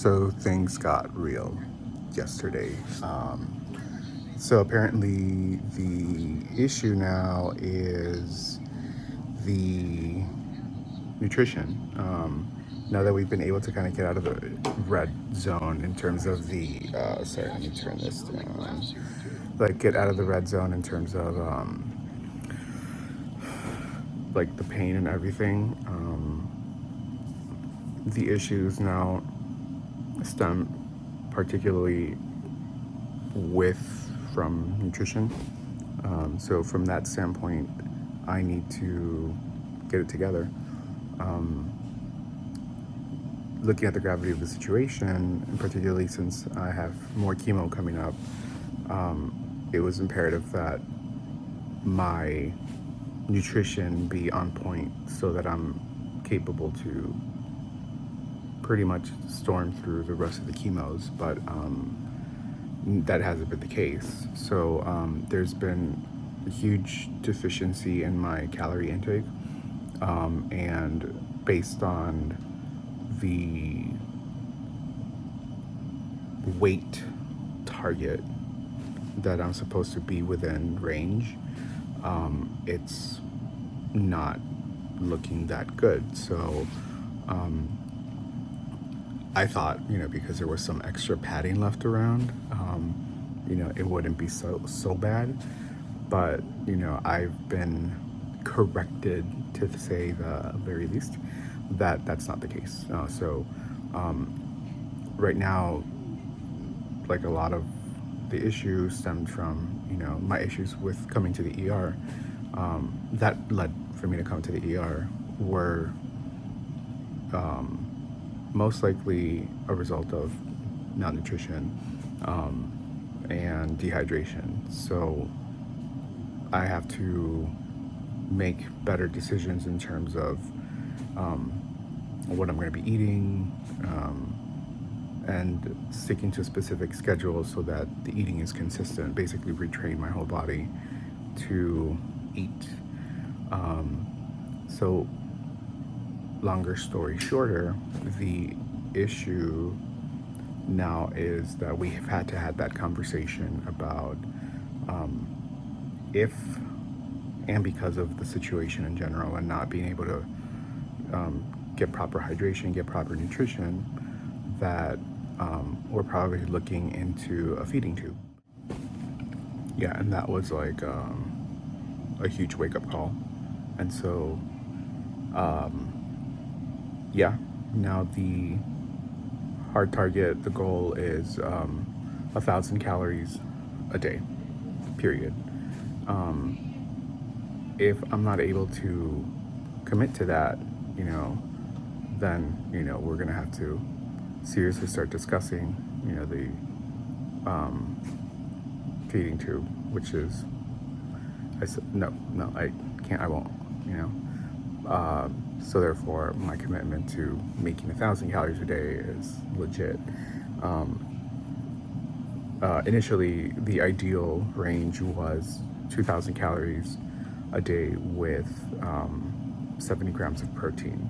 So things got real yesterday. So apparently the issue now is the nutrition. Now that we've been able to kind of get out of the red zone in terms of the, sorry, let me turn this down. Like get out of the red zone in terms of like the pain and everything. The issues now stem particularly with from nutrition. So from that standpoint, I need to get it together. Looking at the gravity of the situation, and particularly since I have more chemo coming up, it was imperative that my nutrition be on point so that I'm capable to pretty much storm through the rest of the chemos. But that hasn't been the case. So there's been a huge deficiency in my calorie intake, and based on the weight target that I'm supposed to be within range, it's not looking that good. So I thought, because there was some extra padding left around, it wouldn't be so bad. But, I've been corrected, to say the very least, that that's not the case. So right now, like a lot of the issue stemmed from, my issues with coming to the ER. That led for me to come to the ER were most likely a result of malnutrition and dehydration. So I have to make better decisions in terms of what I'm going to be eating, and sticking to specific schedules so that the eating is consistent. Basically retrain my whole body to eat. So longer story shorter, the issue now is that we have had to have that conversation about if and because of the situation in general and not being able to get proper hydration, get proper nutrition, that we're probably looking into a feeding tube. Yeah, and that was like a huge wake-up call. And so yeah, now the hard target, the goal is 1,000 calories a day, period. If I'm not able to commit to that, then, we're going to have to seriously start discussing, the feeding tube, which is, I said, no, I can't, I won't, so therefore my commitment to making 1,000 calories a day is legit. Initially, the ideal range was 2,000 calories a day with 70 grams of protein.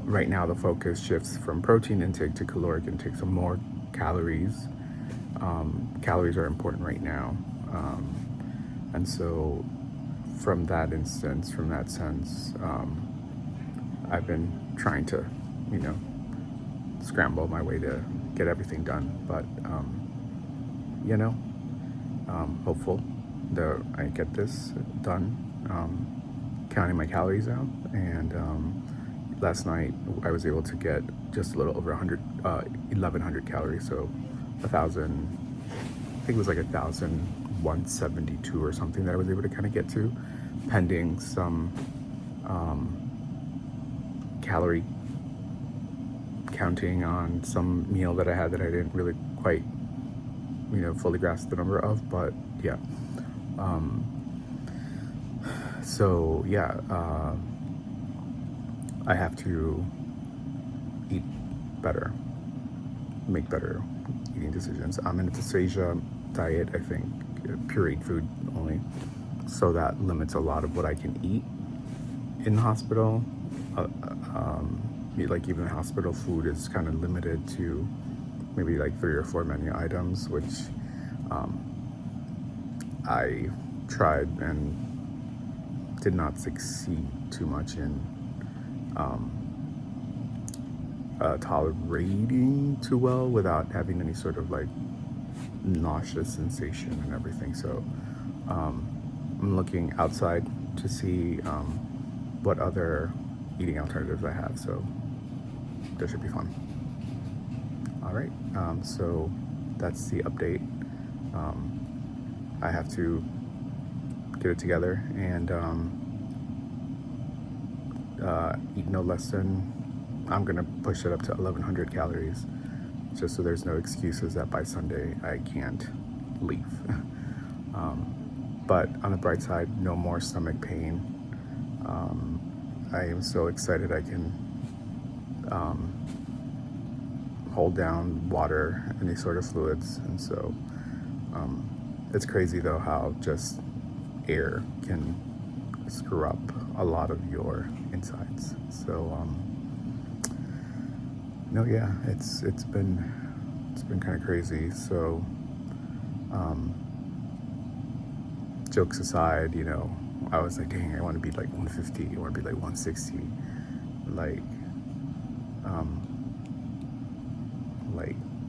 Right now, the focus shifts from protein intake to caloric intake, so more calories. Calories are important right now. And so from that sense, I've been trying to, scramble my way to get everything done. But, hopeful that I get this done, counting my calories out. And last night I was able to get just a little over 1,100 calories. So 1,000, I think it was like 1,172 or something that I was able to kind of get to, pending some calorie counting on some meal that I had that I didn't really quite, fully grasp the number of. But yeah. So yeah, I have to eat better, make better eating decisions. I'm in a dysphagia diet, I think, pureed food only. So that limits a lot of what I can eat in the hospital. like even hospital food is kind of limited to maybe like 3 or 4 menu items, which I tried and did not succeed too much in tolerating too well without having any sort of like nauseous sensation and everything. So I'm looking outside to see what other eating alternatives I have. So that should be fun. All right, so that's the update. I have to get it together and eat no less than, I'm gonna push it up to 1100 calories, just so there's no excuses that by Sunday I can't leave. But on the bright side, no more stomach pain. I am so excited I can hold down water, any sort of fluids. And so it's crazy though how just air can screw up a lot of your insides. So no, yeah, it's been kind of crazy. So jokes aside, you know, I was like, dang, I want to be like 150, I want to be like 160, like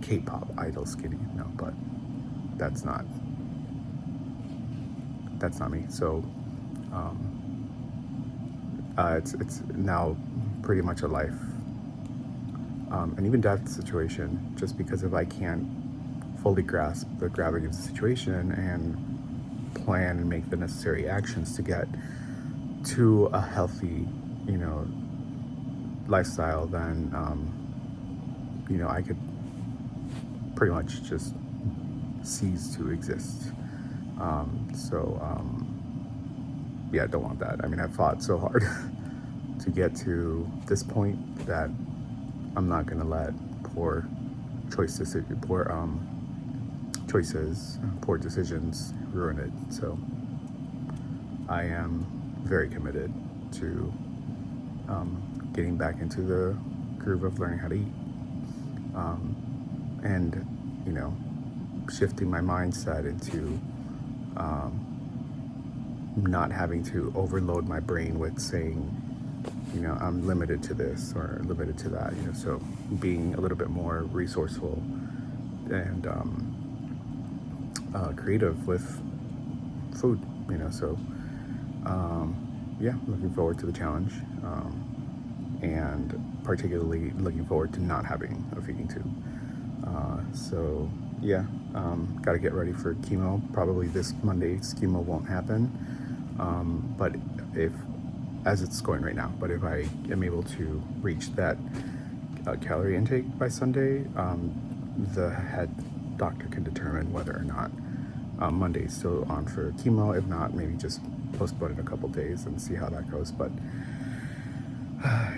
K-pop idol skinny. No, but that's not me. So it's now pretty much a life and even death situation, just because if I can't fully grasp the gravity of the situation and plan and make the necessary actions to get to a healthy, you know, lifestyle, then you know, I could pretty much just cease to exist. Yeah, I don't want that. I mean, I fought so hard to get to this point that I'm not gonna let poor choices, poor decisions ruin it. So I am very committed to getting back into the groove of learning how to eat, and you know, shifting my mindset into not having to overload my brain with saying, you know, I'm limited to this or limited to that, you know. So being a little bit more resourceful and creative with food, you know. So yeah, looking forward to the challenge, and particularly looking forward to not having a feeding tube. So yeah, got to get ready for chemo. Probably this Monday chemo won't happen, but if, as it's going right now, but if I am able to reach that calorie intake by Sunday, the head doctor can determine whether or not Monday is still on for chemo. If not, maybe just postpone it a couple days and see how that goes. But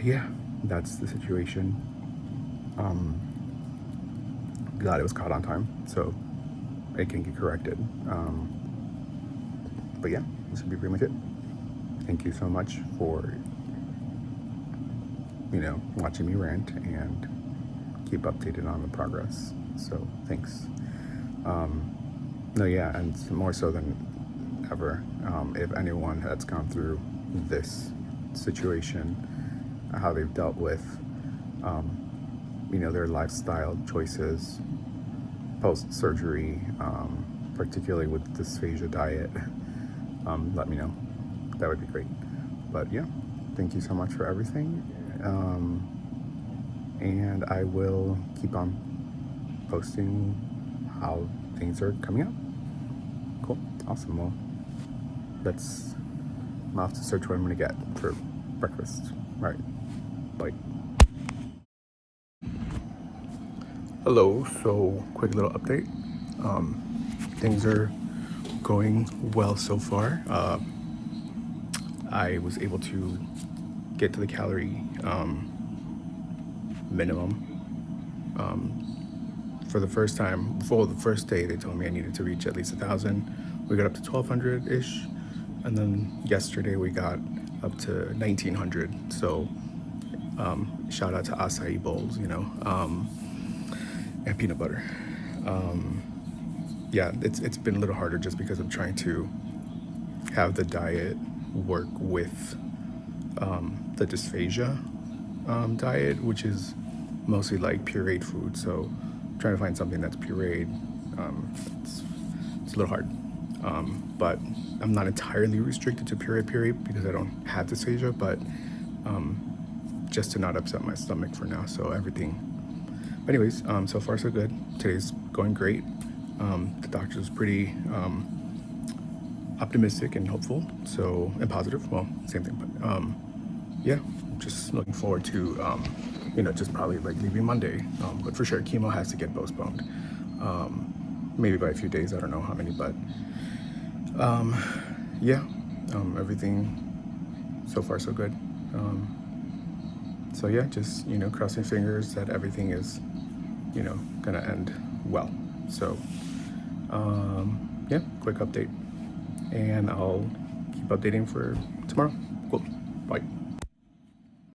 yeah, that's the situation. Glad it was caught on time, so it can get corrected. But yeah, this would be pretty much it. Thank you so much for, you know, watching me rant and keep updated on the progress. So thanks. No, yeah, and more so than ever, if anyone has gone through this situation, how they've dealt with, you know, their lifestyle choices post-surgery, particularly with dysphagia diet, let me know. That would be great. But yeah, thank you so much for everything. And I will keep on posting how things are coming up. Cool. Awesome. Well, I'm off to search what I'm going to get for breakfast. All right. Bye. Hello. So, quick little update. Things are going well so far. I was able to get to the calorie minimum for the first time. For the first day, they told me I needed to reach at least 1,000. We got up to 1,200-ish, and then yesterday we got up to 1,900. So shout out to acai bowls, and peanut butter. Yeah, it's been a little harder just because I'm trying to have the diet work with the dysphagia diet, which is mostly like pureed food. So trying to find something that's pureed, it's a little hard. But I'm not entirely restricted to pureed because I don't have dysphagia, but just to not upset my stomach for now. So everything. Anyways, so far so good. Today's going great. The doctor was pretty optimistic and hopeful, so and positive. Well, same thing, but yeah, just looking forward to just probably like leaving Monday. But for sure, chemo has to get postponed. Maybe by a few days. I don't know how many, but yeah, everything so far so good. So yeah, just crossing fingers that everything is gonna end well. So yeah, quick update, and I'll keep updating for tomorrow. Cool. Bye.